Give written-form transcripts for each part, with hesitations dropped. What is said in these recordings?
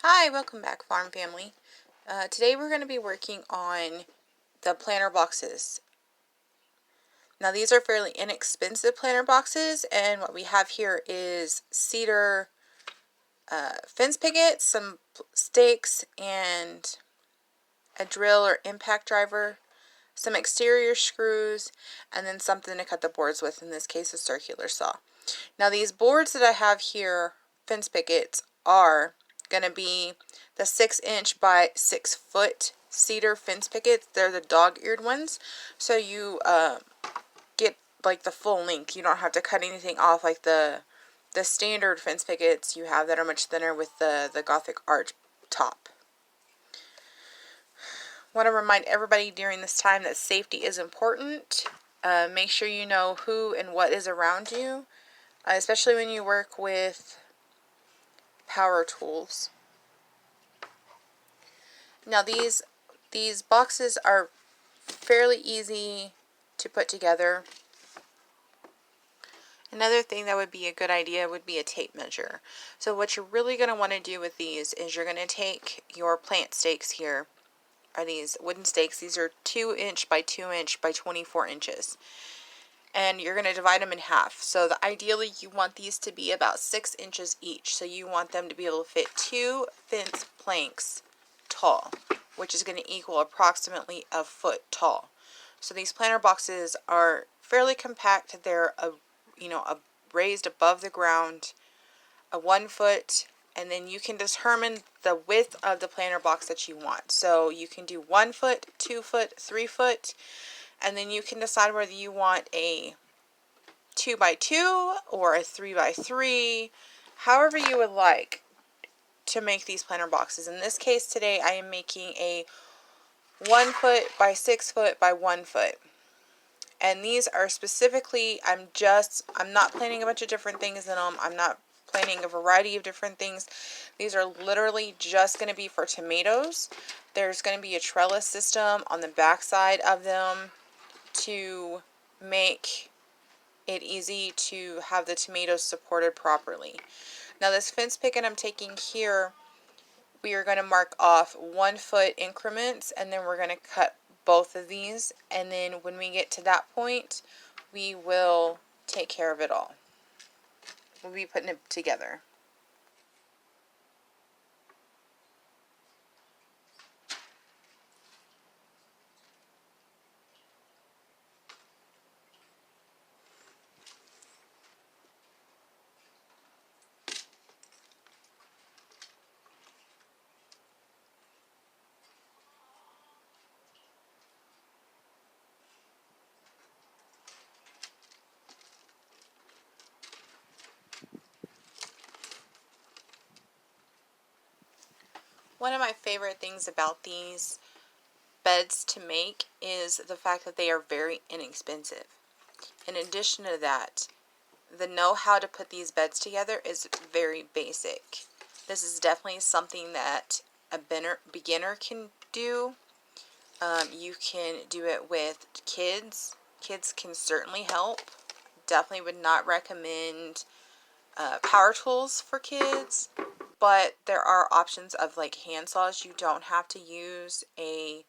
Hi, welcome back, Farm Family. Today we're going to be working on the planter boxes. Now these are fairly inexpensive planter boxes, and what we have here is cedar fence pickets, some stakes, and a drill or impact driver, some exterior screws, and then something to cut the boards with, in this case a circular saw. Now these boards that I have here, fence pickets, are going to be the 6" by 6" cedar fence pickets. They're the dog-eared ones, so you get like the full length. You don't have to cut anything off like the standard fence pickets you have that are much thinner with the Gothic arch top. Want to remind everybody during this time that safety is important. Make sure you know who and what is around you, especially when you work with power tools. Now these boxes are fairly easy to put together. Another thing that would be a good idea would be a tape measure. So what you're really going to want to do with these is you're going to take your plant stakes here, are these wooden stakes. These are 2" by 2" by 24 inches. And you're going to divide them in half. So ideally you want these to be about 6 inches each. So you want them to be able to fit 2 fence planks tall, which is going to equal approximately a foot tall. So these planter boxes are fairly compact. They're raised above the ground, a 1 foot, and then you can determine the width of the planter box that you want. So you can do 1 foot, 2 foot, 3 foot, and then you can decide whether you want a 2 by 2 or a 3 by 3, however you would like to make these planter boxes. In this case today I am making a 1 foot by 6 foot by 1 foot. And these are specifically, I'm not planting a bunch of different things in them. I'm not planting a variety of different things. These are literally just going to be for tomatoes. There's going to be a trellis system on the back side of them to make it easy to have the tomatoes supported properly. Now this fence picket I'm taking here, we are going to mark off 1 foot increments, and then we're going to cut both of these, and then when we get to that point we will take care of it all. We'll be putting it together. One of my favorite things about these beds to make is the fact that they are very inexpensive. In addition to that, the know-how to put these beds together is very basic. This is definitely something that a beginner can do. You can do it with kids. Kids can certainly help. Definitely would not recommend power tools for kids, but there are options of like hand saws. You don't have to use a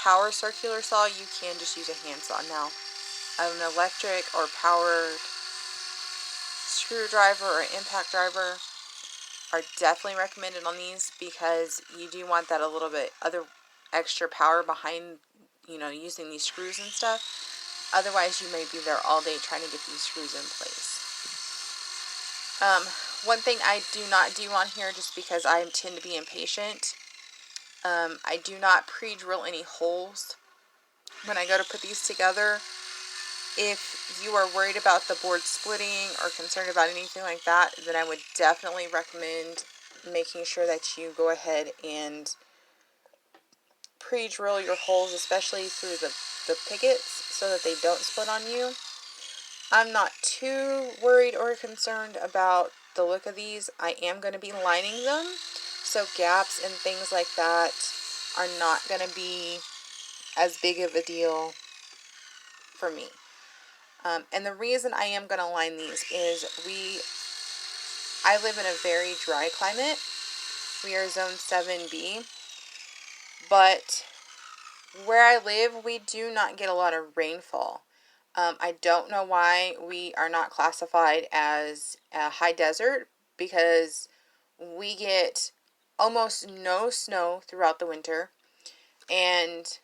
power circular saw. You can just use a hand saw. Now, an electric or powered screwdriver or impact driver are definitely recommended on these, because you do want that a little bit other extra power behind, using these screws and stuff. Otherwise you may be there all day trying to get these screws in place. One thing I do not do on here, just because I tend to be impatient, I do not pre-drill any holes when I go to put these together. If you are worried about the board splitting or concerned about anything like that, then I would definitely recommend making sure that you go ahead and pre-drill your holes, especially through the pickets, so that they don't split on you. I'm not too worried or concerned about the look of these. I am going to be lining them, so gaps and things like that are not going to be as big of a deal for me. And the reason I am going to line these is I live in a very dry climate. We are zone 7B, but where I live, we do not get a lot of rainfall. I don't know why we are not classified as a high desert, because we get almost no snow throughout the winter, and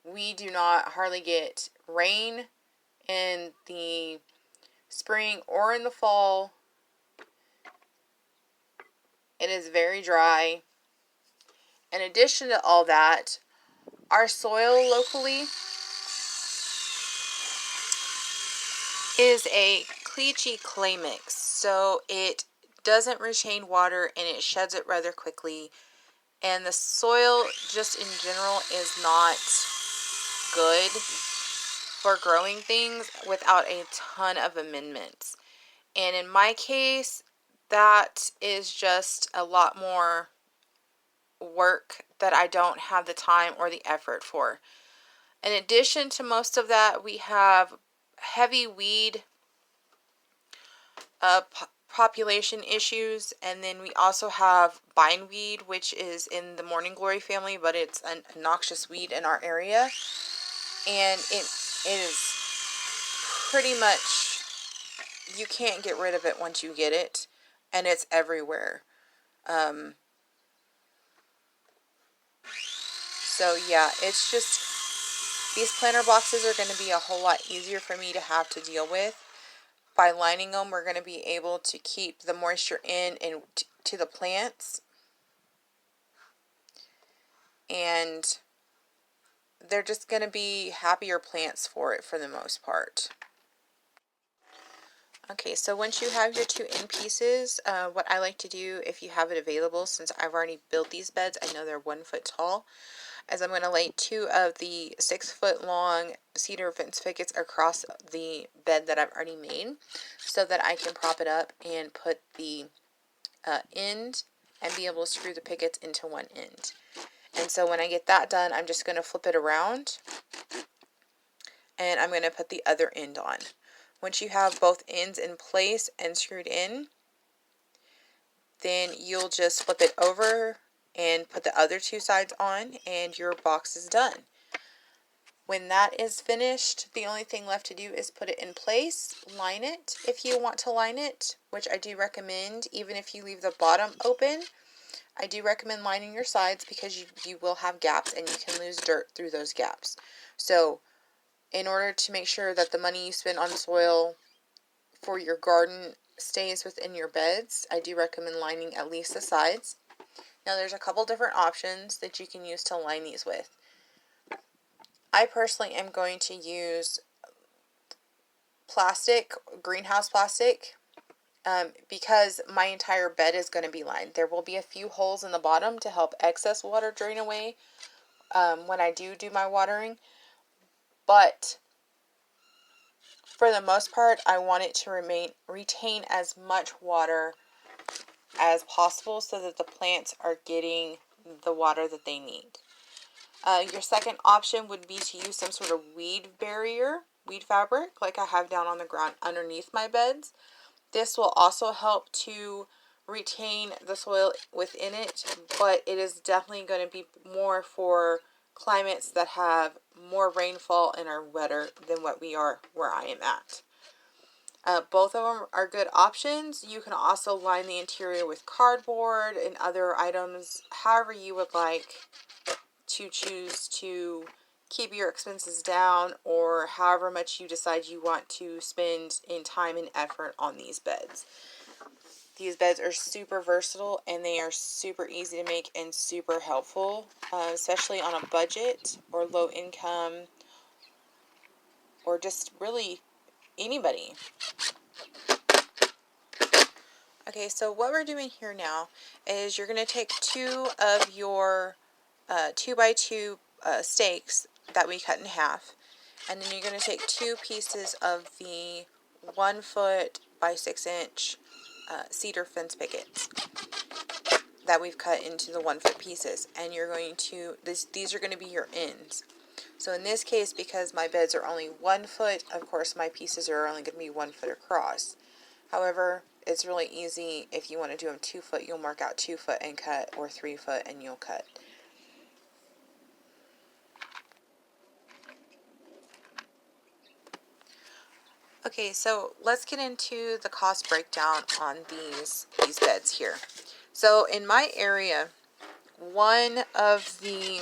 we do not hardly get rain in the spring or in the fall. It is very dry. In addition to all that, our soil locally is a cliche clay mix, so it doesn't retain water and it sheds it rather quickly, and the soil just in general is not good for growing things without a ton of amendments. And in my case, that is just a lot more work that I don't have the time or the effort for. In addition to most of that, we have heavy weed population issues, and then we also have bindweed, which is in the morning glory family, but it's a noxious weed in our area, and it is pretty much, you can't get rid of it once you get it, and it's everywhere. So yeah, it's just, these planter boxes are going to be a whole lot easier for me to have to deal with. By lining them, we're going to be able to keep the moisture in and to the plants, and they're just going to be happier plants for it for the most part. Okay, so once you have your 2 end pieces, what I like to do, if you have it available, since I've already built these beds, I know they're 1 foot tall, is I'm going to lay 2 of the 6-foot long cedar fence pickets across the bed that I've already made, so that I can prop it up and put the end and be able to screw the pickets into one end. And so when I get that done, I'm just going to flip it around, and I'm going to put the other end on. Once you have both ends in place and screwed in, then you'll just flip it over and put the other 2 sides on, and your box is done. When that is finished, the only thing left to do is put it in place, line it if you want to line it, which I do recommend. Even if you leave the bottom open, I do recommend lining your sides, because you will have gaps and you can lose dirt through those gaps. So in order to make sure that the money you spend on soil for your garden stays within your beds, I do recommend lining at least the sides. Now there's a couple different options that you can use to line these with. I personally am going to use plastic, greenhouse plastic, because my entire bed is going to be lined. There will be a few holes in the bottom to help excess water drain away when I do my watering, but for the most part, I want it to retain as much water as possible, so that the plants are getting the water that they need. Your second option would be to use some sort of weed barrier, weed fabric, like I have down on the ground underneath my beds. This will also help to retain the soil within it, but it is definitely going to be more for climates that have more rainfall and are wetter than what we are where I am at. Both of them are good options. You can also line the interior with cardboard and other items, however you would like to choose to keep your expenses down, or however much you decide you want to spend in time and effort on these beds. These beds are super versatile, and they are super easy to make and super helpful, especially on a budget or low income, or just really anybody. Okay, so what we're doing here now is you're going to take 2 of your 2x2 stakes that we cut in half, and then you're going to take 2 pieces of the 1 foot by 6 inch cedar fence pickets that we've cut into the 1 foot pieces, and you're going to, these are going to be your ends. So in this case, because my beds are only 1 foot, of course my pieces are only going to be 1 foot across. However, it's really easy. If you want to do them 2 foot, you'll mark out 2 foot and cut, or 3 foot and you'll cut. Okay, so let's get into the cost breakdown on these beds here. So in my area, one of the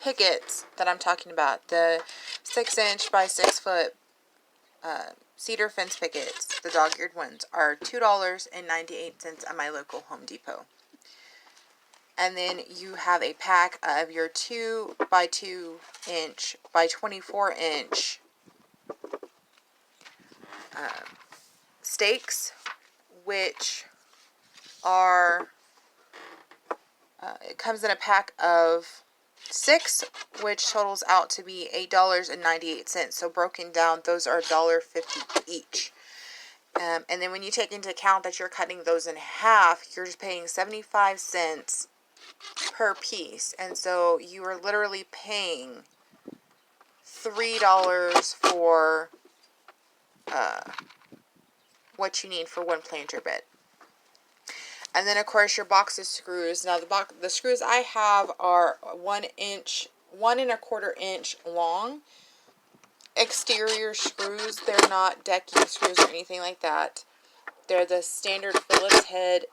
pickets that I'm talking about, the 6-inch by 6 foot cedar fence pickets, the dog-eared ones, are $2.98 at my local Home Depot. And then you have a pack of your 2 by 2 inch by 24 inch stakes, which are, it comes in a pack of 6, which totals out to be $8.98. So broken down, those are $1.50 each. And then when you take into account that you're cutting those in half, you're just paying 75 cents per piece. And so you are literally paying $3 for what you need for one planter bed. And then of course your box of screws. Now the screws I have are 1 1¼ inch long exterior screws. They're not decking screws or anything like that. They're the standard Phillips head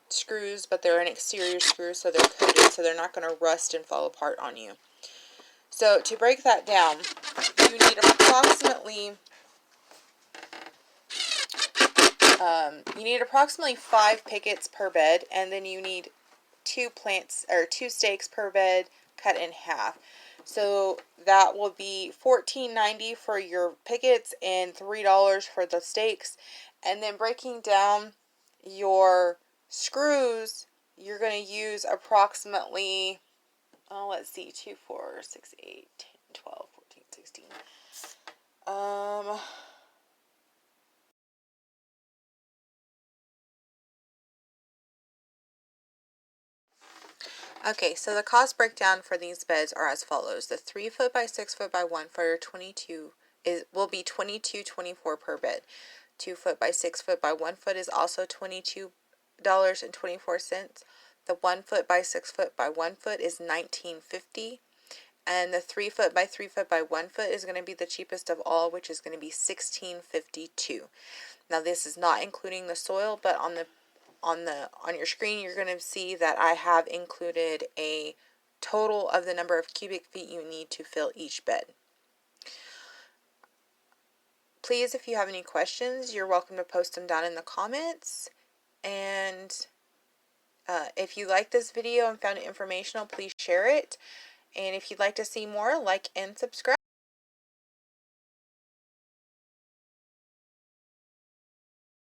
screws, but they're an exterior screw, so they're coated, so they're not going to rust and fall apart on you. So to break that down, you need approximately 5 pickets per bed, and then you need 2 stakes per bed cut in half. So that will be $14.90 for your pickets and $3 for the stakes. And then breaking down your screws, you're going to use approximately, let's see, 2, 4, 6, 8, 10, 12, 14, 16. Okay, so the cost breakdown for these beds are as follows. The 3 foot by 6 foot by 1 foot will be $22.24 per bed. 2 foot by 6 foot by 1 foot is also $22.24. The 1 foot by 6 foot by 1 foot is $19.50. And the 3 foot by 3 foot by 1 foot is going to be the cheapest of all, which is going to be $16.52. Now this is not including the soil, but on your screen you're going to see that I have included a total of the number of cubic feet you need to fill each bed. Please, if you have any questions, you're welcome to post them down in the comments. And if you like this video and found it informational, please share it. And if you'd like to see more, like and subscribe.